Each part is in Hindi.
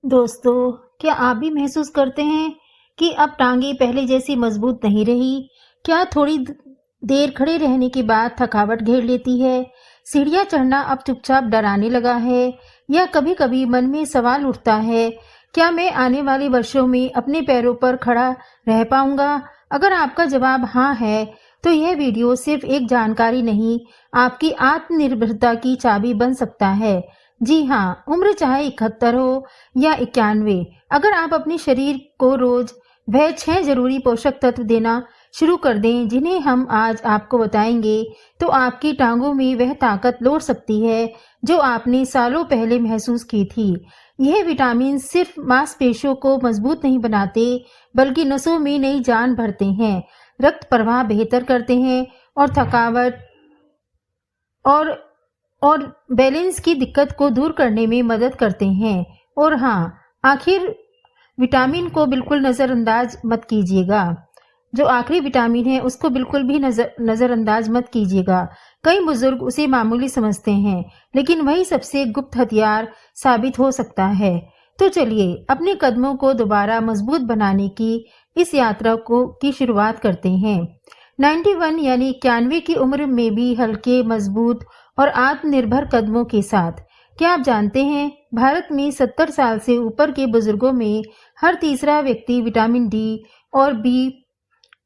दोस्तों, क्या आप भी महसूस करते हैं कि अब टांगे पहले जैसी मजबूत नहीं रही? क्या थोड़ी देर खड़े रहने के बाद थकावट घेर लेती है? सीढ़ियाँ चढ़ना अब चुपचाप डराने लगा है? या कभी-कभी मन में सवाल उठता है, क्या मैं आने वाले वर्षों में अपने पैरों पर खड़ा रह पाऊंगा? अगर आपका जवाब हाँ है, तो यह वीडियो सिर्फ एक जानकारी नहीं, आपकी आत्मनिर्भरता की चाबी बन सकता है। जी हाँ, उम्र चाहे 71 हो या 91, अगर आप अपने शरीर को रोज वह 6 जरूरी पोषक तत्व देना शुरू कर दें जिन्हें हम आज आपको बताएंगे, तो आपकी टांगों में वह ताकत लौट सकती है जो आपने सालों पहले महसूस की थी। यह विटामिन सिर्फ मांसपेशियों को मजबूत नहीं बनाते, बल्कि नसों में नई जान भरते हैं, रक्त प्रवाह बेहतर करते हैं और थकावट और और बैलेंस की दिक्कत को दूर करने में मदद करते हैं। और हाँ, आखिर विटामिन को बिल्कुल नज़रअंदाज मत कीजिएगा। जो आखिरी विटामिन है उसको बिल्कुल भी नज़रअंदाज मत कीजिएगा। कई बुजुर्ग उसे मामूली समझते हैं, लेकिन वही सबसे गुप्त हथियार साबित हो सकता है। तो चलिए अपने कदमों को दोबारा मजबूत बनाने की इस यात्रा की शुरुआत करते हैं। 91 यानी 91 की उम्र में भी हल्के, मजबूत और आत्मनिर्भर कदमों के साथ। क्या आप जानते हैं, भारत में 70 साल से ऊपर के बुजुर्गों में हर तीसरा व्यक्ति विटामिन डी और बी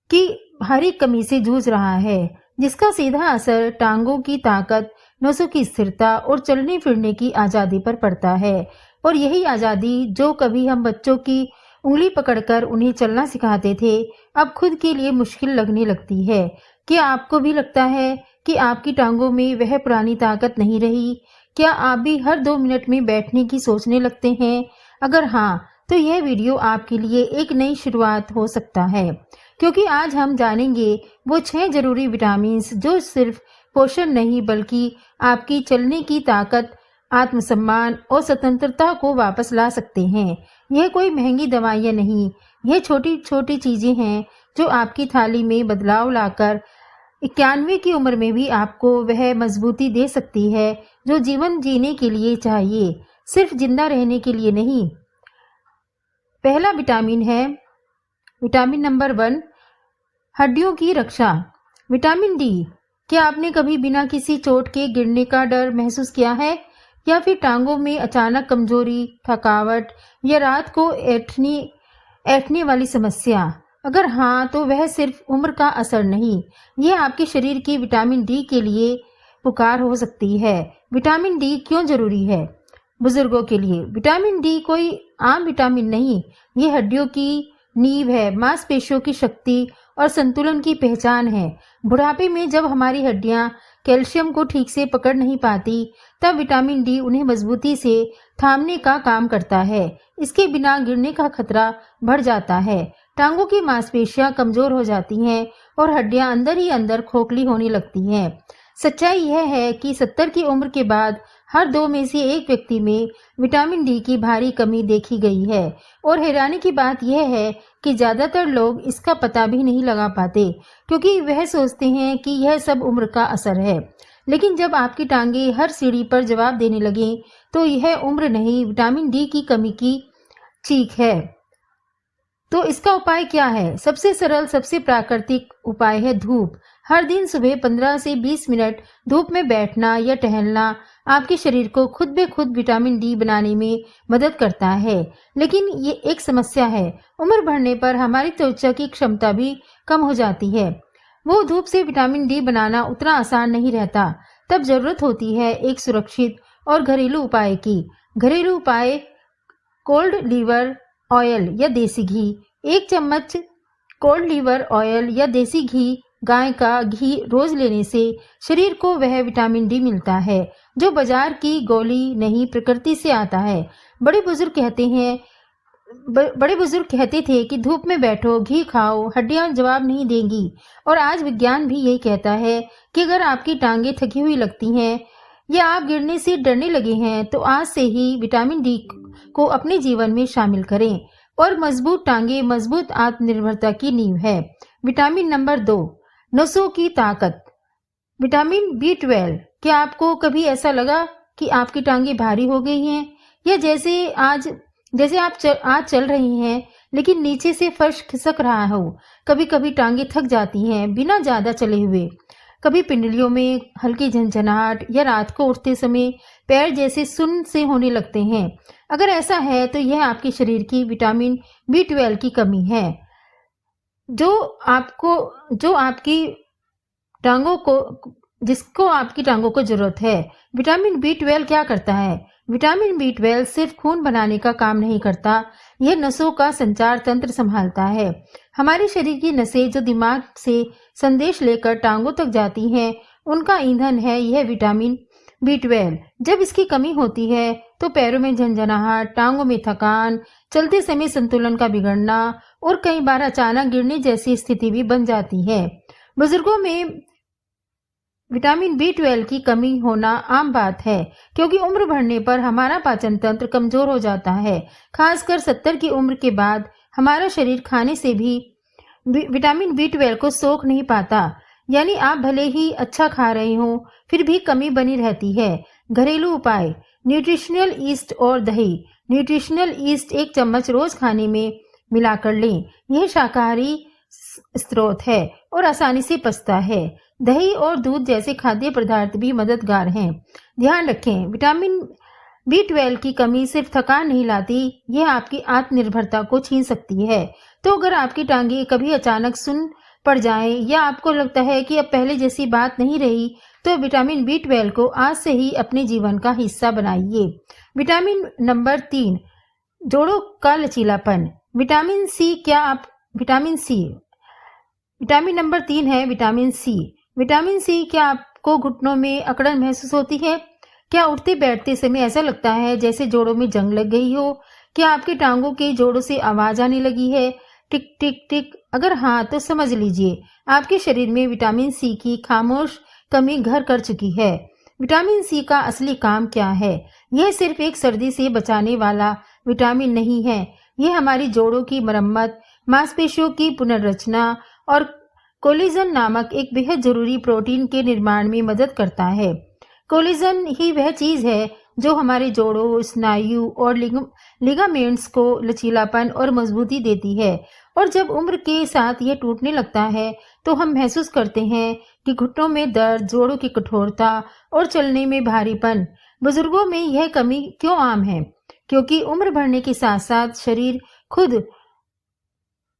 की भारी कमी से जूझ रहा है, जिसका सीधा असर टांगों की ताकत, नसों की स्थिरता और चलने फिरने की आजादी पर पड़ता है। और यही आजादी जो कभी हम बच्चों की उंगली पकड़कर उन्हें चलना सिखाते थे, अब खुद के लिए मुश्किल लगने लगती है। क्या आपको भी लगता है कि आपकी टांगों में वह पुरानी ताकत नहीं रही? क्या आप भी हर 2 मिनट में बैठने की सोचने लगते हैं? अगर हाँ, तो यह वीडियो आपके लिए एक नई शुरुआत हो सकता है, क्योंकि आज हम जानेंगे वो 6 जरूरी विटामिन्स जो सिर्फ पोषण नहीं, बल्कि आपकी चलने की ताकत, आत्मसम्मान और स्वतंत्रता को वापस ला सकते हैं। यह कोई महंगी दवाइयाँ नहीं, यह छोटी छोटी चीजें हैं जो आपकी थाली में बदलाव लाकर 91 की उम्र में भी आपको वह मजबूती दे सकती है जो जीवन जीने के लिए चाहिए, सिर्फ जिंदा रहने के लिए नहीं। पहला विटामिन है विटामिन नंबर 1, हड्डियों की रक्षा। Vitamin D. क्या आपने कभी बिना किसी चोट के गिरने का डर महसूस किया है, या फिर टांगों में अचानक कमजोरी, थकावट या रात को ऐंठने वाली समस्या? अगर हाँ, तो वह सिर्फ उम्र का असर नहीं, यह आपके शरीर की विटामिन डी के लिए पुकार हो सकती है। विटामिन डी क्यों जरूरी है बुजुर्गों के लिए? विटामिन डी कोई आम विटामिन नहीं, ये हड्डियों की नींव है, मांसपेशियों की शक्ति और संतुलन की पहचान है। बुढ़ापे में जब हमारी हड्डियां कैल्शियम को ठीक से पकड़ नहीं पाती, तब विटामिन डी उन्हें मजबूती से थामने का काम करता है। इसके बिना गिरने का खतरा बढ़ जाता है, टांगों की मांसपेशियां कमजोर हो जाती हैं और हड्डियां अंदर ही अंदर खोखली होने लगती हैं। सच्चाई यह है कि 70 की उम्र के बाद हर 2 में से एक व्यक्ति में विटामिन डी की भारी कमी देखी गई है। और हैरानी की बात यह है कि ज्यादातर लोग इसका पता भी नहीं लगा पाते, क्योंकि वह सोचते हैं कि यह सब उम्र का असर है। लेकिन जब आपकी टांगे हर सीढ़ी पर जवाब देने लगें, तो यह उम्र नहीं, विटामिन डी की कमी की चीख है। तो इसका उपाय क्या है? सबसे सरल, सबसे प्राकृतिक उपाय है धूप। हर दिन सुबह 15 से 20 मिनट धूप में बैठना या टहलना आपके शरीर को खुद ब खुद विटामिन डी बनाने में मदद करता है। लेकिन ये एक समस्या है, उम्र बढ़ने पर हमारी त्वचा की क्षमता भी कम हो जाती है। वो धूप से विटामिन डी बनाना उतना आसान नहीं रहता। तब जरूरत होती है एक सुरक्षित और घरेलू उपाय की। घरेलू उपाय: कोल्ड लीवर ऑयल या देसी घी। 1 चम्मच कोल्ड लीवर ऑयल या देसी घी, गाय का घी रोज लेने से शरीर को वह विटामिन डी मिलता है जो बाजार की गोली नहीं, प्रकृति से आता है। बड़े बुजुर्ग कहते थे कि धूप में बैठो, घी खाओ, हड्डियां जवाब नहीं देंगी। और आज विज्ञान भी यही कहता है कि अगर आपकी टांगे थकी हुई लगती हैं या आप गिरने से डरने लगे हैं, तो आज से ही विटामिन डी को अपने जीवन में शामिल करें। और मजबूत टांगे मजबूत आत्मनिर्भरता की नींव है। विटामिन नंबर 2, नसों की ताकत। Vitamin B12। क्या आपको कभी ऐसा लगा कि आपकी टांगे भारी हो गई हैं, या जैसे आज जैसे आप आज चल रही हैं, लेकिन नीचे से फर्श खिसक रहा हो। कभी कभी टांगे थक जाती हैं बिना ज्यादा चले हुए। कभी पिंडलियों में हल्की झंझनाहट या रात को उठते समय पैर जैसे सुन्न से होने लगते हैं। अगर ऐसा है तो यह आपके शरीर की विटामिन B12 की कमी है, जो आपको जो आपकी टांगों को जिसको आपकी टांगों को जरूरत है। विटामिन B12 क्या करता है? विटामिन B12 सिर्फ खून बनाने का काम नहीं करता, यह नसों का संचार तंत्र संभालता है। हमारे शरीर की नसें जो दिमाग से संदेश लेकर टांगों तक जाती हैं, उनका ईंधन है यह विटामिन B12। जब इसकी कमी होती है तो पैरों में झंझनाहट, टांगों में थकान, चलते समय संतुलन का बिगड़ना और कई बार अचानक गिरने जैसी स्थिति भी बन जाती है। बुजुर्गों में विटामिन B12 की कमी होना आम बात है, क्योंकि उम्र बढ़ने पर हमारा पाचन तंत्र कमजोर हो जाता है। खासकर 70 की उम्र के बाद हमारा शरीर खाने से भी विटामिन B12 को सोख नहीं पाता। यानी आप भले ही अच्छा खा रहे हो, फिर भी कमी बनी रहती है। घरेलू उपाय: न्यूट्रिशनल ईस्ट और दही। न्यूट्रिशनल ईस्ट 1 चम्मच रोज खाने में मिलाकर लें। यह शाकाहारी स्रोत है और आसानी से पचता है। दही और दूध जैसे खाद्य पदार्थ भी मददगार हैं। ध्यान रखें, विटामिन B12 की कमी सिर्फ थकान नहीं लाती, यह आपकी आत्मनिर्भरता को छीन सकती है। तो अगर आपकी टांगे कभी अचानक सुन्न पड़ जाएं या आपको लगता है कि अब पहले जैसी बात नहीं रही, तो विटामिन B12 को आज से ही अपने जीवन का हिस्सा बनाइए। विटामिन नंबर 3, जोड़ों का लचीलापन। विटामिन सी विटामिन नंबर 3 है विटामिन सी। विटामिन सी, क्या आपको घुटनों में अकड़न महसूस होती है? क्या उठते बैठते समय ऐसा लगता है जैसे जोड़ों में जंग लग गई हो? क्या आपकी टांगों के जोड़ों से आवाज आने लगी है, टिक टिक टिक? अगर हाँ, तो समझ लीजिए आपके शरीर में विटामिन सी की खामोश कमी घर कर चुकी है। विटामिन सी का असली काम क्या है? यह सिर्फ एक सर्दी से बचाने वाला विटामिन नहीं है। यह हमारी जोड़ों की मरम्मत, मांसपेशियों की पुनर्रचना और कोलेजन नामक एक बेहद जरूरी प्रोटीन के निर्माण में मदद करता है। कोलेजन ही वह चीज है जो हमारे जोड़ों, स्नायु और लिगामेंट्स को लचीलापन और मजबूती देती है। और जब उम्र के साथ यह टूटने लगता है, तो हम महसूस करते हैं कि घुटनों में दर्द, जोड़ों की कठोरता और चलने में भारीपन। बुजुर्गों में यह कमी क्यों आम है? क्योंकि उम्र बढ़ने के साथ साथ शरीर खुद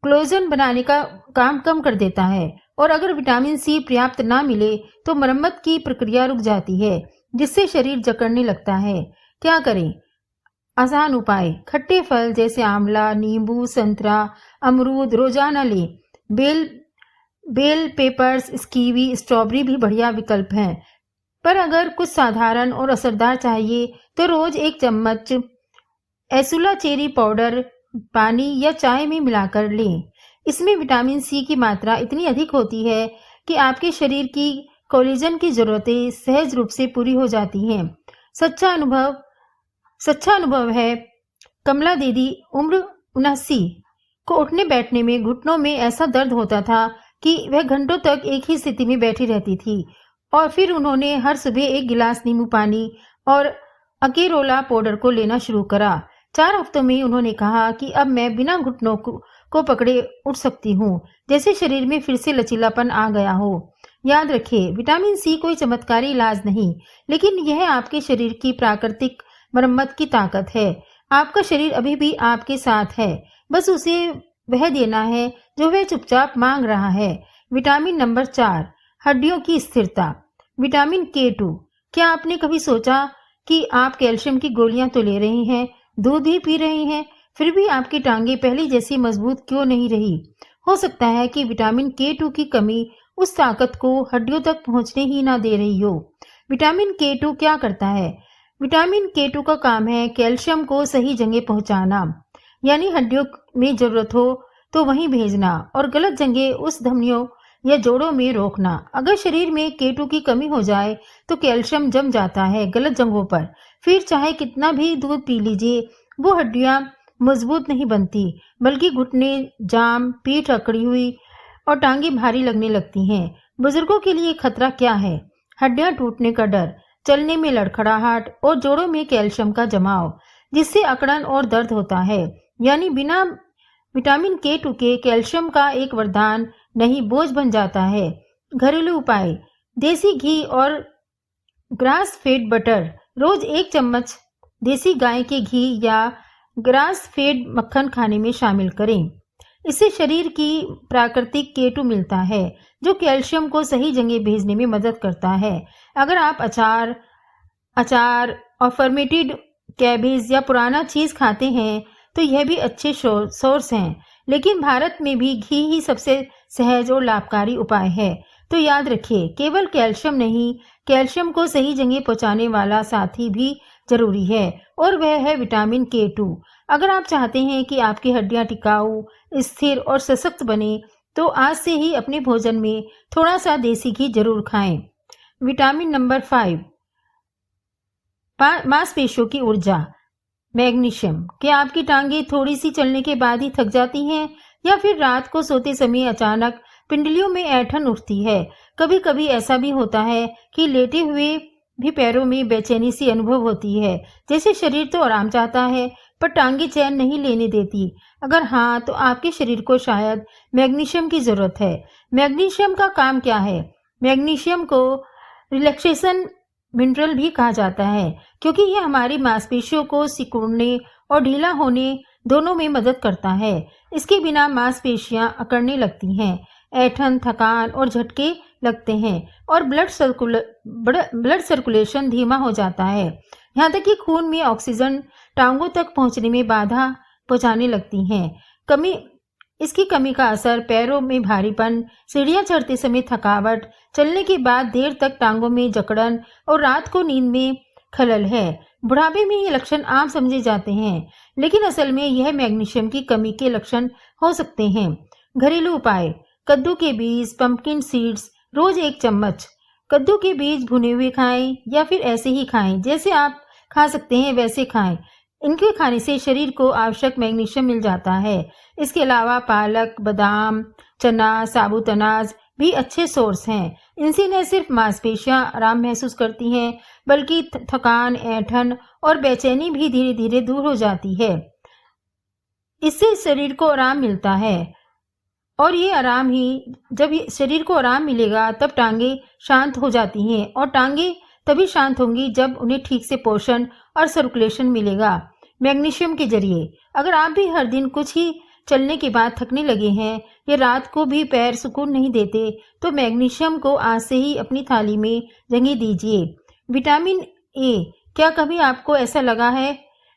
कोलेजन बनाने का काम कम कर देता है, और अगर विटामिन सी पर्याप्त ना मिले तो मरम्मत की प्रक्रिया रुक जाती है, जिससे शरीर जकड़ने लगता है। क्या करें? आसान उपाय: खट्टे फल जैसे आंवला, नींबू, संतरा, अमरूद रोजाना लें। बेल पेपर्स, कीवी, स्ट्रॉबेरी भी बढ़िया विकल्प हैं। पर अगर कुछ साधारण और असरदार चाहिए तो रोज 1 चम्मच एसुला चेरी पाउडर पानी या चाय में मिलाकर लें। इसमें विटामिन सी की मात्रा इतनी अधिक होती है कि आपके शरीर की कोलेजन की जरूरतें सहज रूप से पूरी हो जाती हैं। सच्चा अनुभव है कमला दीदी, उम्र 79, को उठने बैठने में घुटनों में ऐसा दर्द होता था कि वह घंटों तक एक ही स्थिति में बैठी रहती थी, और फिर उन्होंने हर सुबह 1 गिलास नींबू पानी और अकेरोला पाउडर को लेना शुरू करा। 4 हफ्तों में उन्होंने कहा कि अब मैं बिना घुटनों को पकड़े उठ सकती हूँ, जैसे शरीर में फिर से लचीलापन आ गया हो। याद रखिए, विटामिन सी कोई चमत्कारी इलाज नहीं, लेकिन यह आपके शरीर की प्राकृतिक मरम्मत की ताकत है। आपका शरीर अभी भी आपके साथ है, बस उसे वह देना है जो वह चुपचाप मांग रहा है। विटामिन नंबर 4, हड्डियों की स्थिरता। Vitamin K2। क्या आपने कभी सोचा कि आप कैल्शियम की गोलियां तो ले रहे हैं, दूध भी पी रहे हैं, फिर भी आपकी टांगे पहले जैसी मजबूत क्यों नहीं रही? हो सकता है कि विटामिन K2 की कमी उस ताकत को हड्डियों तक पहुंचने ही ना दे रही हो। विटामिन K2 क्या करता है? विटामिन K2 का काम है कैल्शियम को सही जगह पहुंचाना, यानी हड्डियों में जरूरत हो तो वहीं भेजना और गलत जगह उस धमनियों या जोड़ों में रोकना। अगर शरीर में K2 की कमी हो जाए तो कैल्शियम जम जाता है गलत जगहों पर। फिर चाहे कितना भी दूध पी लीजिए, वो हड्डियां मजबूत नहीं बनती, बल्कि घुटने जाम, पीठ अकड़ी हुई और टांगे भारी लगने लगती हैं। बुजुर्गों के लिए खतरा क्या है? हड्डियां टूटने का डर, चलने में लड़खड़ाहट और जोड़ों में कैल्शियम का जमाव। जिससे अकड़न और दर्द होता है। यानी बिना विटामिन K2 के कैल्शियम का एक वरदान नहीं, बोझ बन जाता है। घरेलू उपाय: देसी घी और ग्रास फेड बटर। रोज 1 चम्मच देसी गाय के घी या ग्रास फेड मक्खन खाने में शामिल करें। इससे शरीर की प्राकृतिक K2 मिलता है, जो कैल्शियम को सही जगह भेजने में मदद करता है। अगर आप अचार और फर्मेंटेड कैबेज या पुराना चीज खाते हैं तो यह भी अच्छे सोर्स हैं, लेकिन भारत में भी घी ही सबसे सहज और लाभकारी उपाय है। तो याद रखिए, केवल कैल्शियम नहीं, कैल्शियम को सही जगह पहुंचाने वाला साथी भी जरूरी है, और वह है विटामिन K2। अगर आप चाहते हैं कि आपकी हड्डियां टिकाऊ, स्थिर और सशक्त बने, तो आज से ही अपने भोजन में थोड़ा सा देसी घी जरूर खाएं। विटामिन नंबर 5, मांसपेशियों की ऊर्जा। मैग्नीशियम। क्या आपकी टांगें थोड़ी सी चलने के बाद ही थक जाती हैं, या फिर रात को सोते समय अचानक पिंडलियों में ऐंठन उठती है? कभी कभी ऐसा भी होता है कि लेटे हुए भी पैरों में बेचैनी सी अनुभव होती है, जैसे शरीर तो आराम चाहता है पर टांगे चैन नहीं लेने देती। अगर हाँ, तो आपके शरीर को शायद मैग्नीशियम की जरूरत है। मैग्नीशियम का काम क्या है? मैग्नीशियम को रिलैक्सेशन मिनरल भी कहा जाता है, क्योंकि यह हमारी मांसपेशियों को सिकुड़ने और ढीला होने दोनों में मदद करता है। इसके बिना मांसपेशियां अकड़ने लगती हैं, ऐंठन, थकान और झटके लगते हैं, और ब्लड सर्कुलेशन धीमा हो जाता है। यहाँ तक कि खून में ऑक्सीजन टांगों तक पहुंचने में बाधा पहुंचाने लगती हैं। इसकी कमी का असर पैरों में भारीपन, सीढ़ियां चढ़ते समय थकावट, चलने के बाद देर तक टांगों में जकड़न और रात को नींद में खलल है। बुढ़ापे में ये लक्षण आम समझे जाते हैं, लेकिन असल में यह मैग्नीशियम की कमी के लक्षण हो सकते हैं। घरेलू उपाय: कद्दू के बीज, पंपकिन सीड्स, रोज 1 चम्मच। कद्दू के बीज भुने हुए खाएं या फिर ऐसे ही खाएं, जैसे आप खा सकते हैं वैसे खाएं। इनके खाने से शरीर को आवश्यक मैग्नीशियम मिल जाता है। इसके अलावा पालक, बादाम, चना, साबुत अनाज भी अच्छे सोर्स हैं। इनसे न सिर्फ मांसपेशियां आराम महसूस करती हैं, बल्कि थकान, ऐंठन और बेचैनी भी धीरे धीरे दूर हो जाती है। इससे शरीर को आराम मिलता है, और ये आराम ही, जब शरीर को आराम मिलेगा तब टांगे शांत हो जाती हैं, और टांगे तभी शांत होंगी जब उन्हें ठीक से पोषण और सर्कुलेशन मिलेगा मैग्नीशियम के जरिए। अगर आप भी हर दिन कुछ ही चलने के बाद थकने लगे हैं या रात को भी पैर सुकून नहीं देते, तो मैग्नीशियम को आज से ही अपनी थाली में जगह दीजिए। Vitamin A. क्या कभी आपको ऐसा लगा है?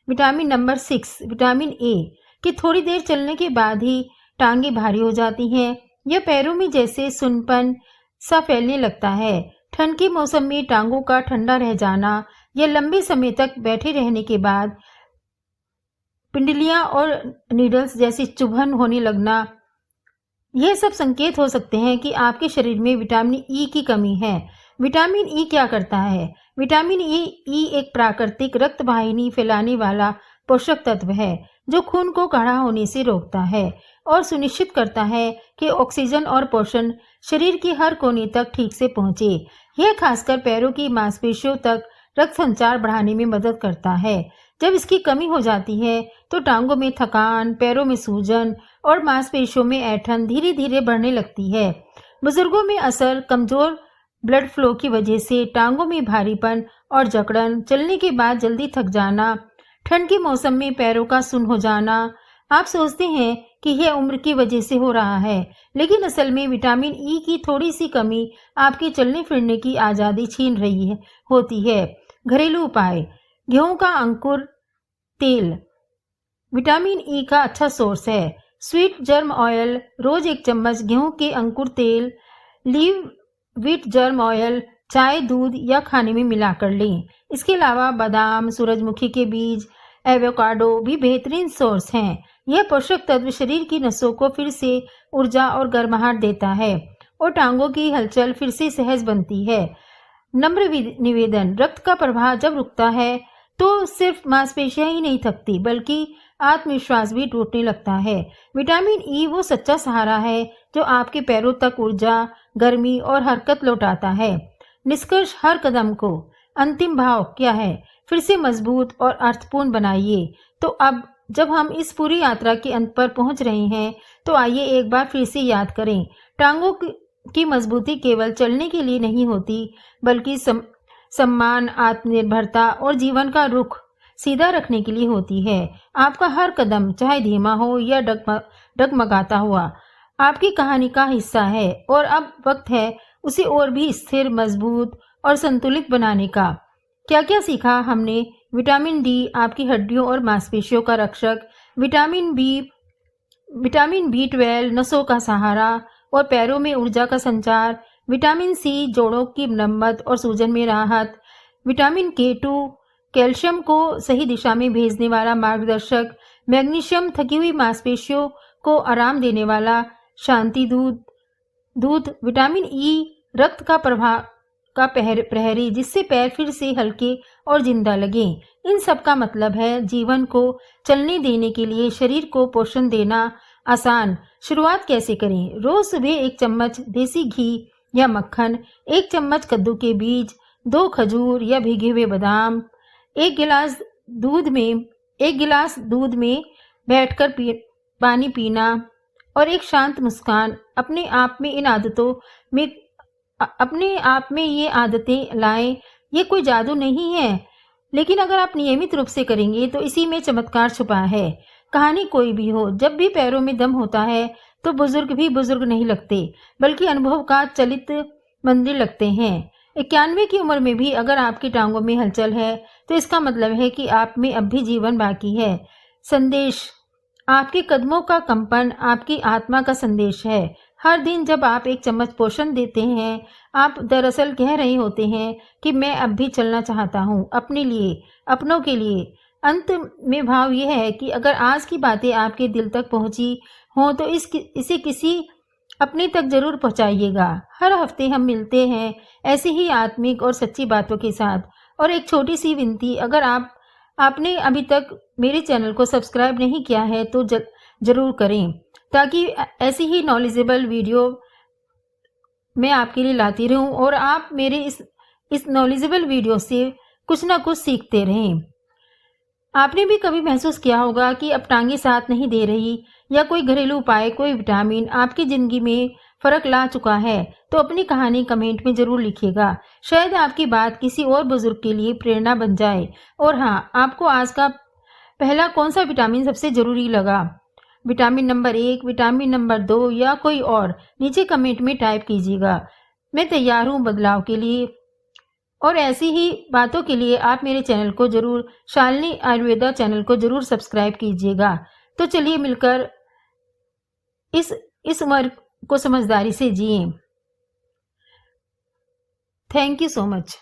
विटामिन नंबर 6, विटामिन ए, कि थोड़ी देर चलने के बाद ही टांगे भारी हो जाती हैं, या पैरों में जैसे सुनपन सा फैलने लगता है। ठंड के मौसम में टांगों का ठंडा रह जाना या लंबे समय तक बैठे रहने के बाद पिंडलियां और नीडल्स जैसी चुभन होने लगना, यह सब संकेत हो सकते हैं कि आपके शरीर में विटामिन ई की कमी है। विटामिन ई क्या करता है? विटामिन ई एक प्राकृतिक रक्त वाहिनी फैलाने वाला पोषक तत्व है, जो खून को गाढ़ा होने से रोकता है और सुनिश्चित करता है कि ऑक्सीजन और पोषण शरीर के हर कोने तक ठीक से पहुंचे। यह खासकर पैरों की मांसपेशियों तक रक्त संचार बढ़ाने में मदद करता है। जब इसकी कमी हो जाती है तो टांगों में थकान, पैरों में सूजन और मांसपेशियों में ऐंठन धीरे धीरे बढ़ने लगती है। बुजुर्गों में असर: कमजोर ब्लड फ्लो की वजह से टांगों में भारीपन और जकड़न, चलने के बाद जल्दी थक जाना, ठंड के मौसम में पैरों का सुन्न हो जाना। आप सोचते हैं कि यह उम्र की वजह से हो रहा है, लेकिन असल में विटामिन ई की थोड़ी सी कमी आपके चलने फिरने की आज़ादी छीन रही होती है। घरेलू उपाय: गेहूं का अंकुर तेल विटामिन ई का अच्छा सोर्स है। स्वीट जर्म ऑयल, रोज 1 चम्मच गेहूं के अंकुर तेल, लीव व्हीट जर्म ऑयल चाय, दूध या खाने में मिलाकर लें। इसके अलावा बादाम, सूरजमुखी के बीज, एवोकाडो भी बेहतरीन सोर्स हैं। यह पोषक तत्व शरीर की नसों को फिर से ऊर्जा और गर्माहट देता है और टांगों की हलचल फिर से सहज बनती है। नम्र निवेदन: रक्त का प्रवाह जब रुकता है तो सिर्फ मांसपेशियां ही नहीं थकती, बल्कि आत्मविश्वास भी टूटने लगता है। विटामिन ई वो सच्चा सहारा है जो आपके पैरों तक ऊर्जा, गर्मी और हरकत लौटाता है। निष्कर्ष: हर कदम को अंतिम भाव क्या है? फिर से मजबूत और अर्थपूर्ण बनाइए। तो अब जब हम इस पूरी यात्रा के अंत पर पहुंच रहे हैं, तो आइए एक बार फिर से याद करें, टांगों की मजबूती केवल चलने के लिए नहीं होती, बल्कि सम्मान, आत्मनिर्भरता और जीवन का रुख सीधा रखने के लिए होती है। आपका हर कदम, चाहे धीमा हो या डगमगाता हुआ, आपकी कहानी का हिस्सा है और अब वक्त है उसे और भी स्थिर, मजबूत और संतुलित बनाने का। क्या-क्या सीखा हमने? विटामिन डी आपकी हड्डियों और मांसपेशियों का रक्षक, विटामिन बी 12 नसों का सहारा और पैरों में ऊर्जा का संचार, विटामिन सी जोड़ों की मरम्मत और सूजन में राहत, विटामिन के 2 कैल्शियम को सही दिशा में भेजने वाला मार्गदर्शक, मैग्नीशियम थकी हुई मांसपेशियों को आराम देने वाला शांति दूत, विटामिन ई रक्त का प्रहरी, जिससे पैर फिर से हल्के और जिंदा लगे। इन सब का मतलब है जीवन को चलने देने के लिए शरीर को पोषण देना आसान। शुरुआत कैसे करें? रोज सुबह 1 चम्मच देसी घी या मक्खन, 1 चम्मच कद्दू के बीज, 2 खजूर या भीगे हुए बादाम, 1 गिलास दूध में बैठकर पानी पीना और एक शांत मुस्कान। अपने आप में ये आदतें लाएं। ये कोई जादू नहीं है, लेकिन अगर आप नियमित रूप से करेंगे तो इसी में चमत्कार छुपा है। कहानी कोई भी हो, जब भी पैरों में दम होता है तो बुजुर्ग भी बुजुर्ग नहीं लगते, बल्कि अनुभव का चलित मंदिर लगते हैं। 91 की उम्र में भी अगर आपकी टांगों में हलचल है, तो इसका मतलब है कि आप में अब भी जीवन बाकी है। संदेश: आपके कदमों का कंपन आपकी आत्मा का संदेश है। हर दिन जब आप 1 चम्मच पोषण देते हैं, आप दरअसल कह रहे होते हैं कि मैं अब भी चलना चाहता हूँ, अपने लिए, अपनों के लिए। अंत में भाव यह है कि अगर आज की बातें आपके दिल तक पहुंची हों, तो इसे किसी अपने तक जरूर पहुंचाइएगा। हर हफ्ते हम मिलते हैं ऐसी ही आत्मिक और सच्ची बातों के साथ। और एक छोटी सी विनती, अगर आपने अभी तक मेरे चैनल को सब्सक्राइब नहीं किया है तो जरूर करें, ताकि ऐसी ही नॉलेजेबल वीडियो मैं आपके लिए लाती रहूं और आप मेरे इस नॉलेजेबल वीडियो से कुछ ना कुछ सीखते रहें। आपने भी कभी महसूस किया होगा कि अब टांगे साथ नहीं दे रही, या कोई घरेलू उपाय, कोई विटामिन आपकी जिंदगी में फर्क ला चुका है? तो अपनी कहानी कमेंट में जरूर लिखिएगा। शायद आपकी बात किसी और बुजुर्ग के लिए प्रेरणा बन जाए। और हाँ, आपको आज का पहला कौन सा विटामिन सबसे जरूरी लगा? विटामिन नंबर 1, विटामिन नंबर 2 या कोई और? नीचे कमेंट में टाइप कीजिएगा। मैं तैयार हूँ बदलाव के लिए। और ऐसी ही बातों के लिए आप मेरे चैनल को जरूर, शालिनी आयुर्वेदा चैनल को जरूर सब्सक्राइब कीजिएगा। तो चलिए मिलकर इस उम्र को समझदारी से जिएं। Thank you so much.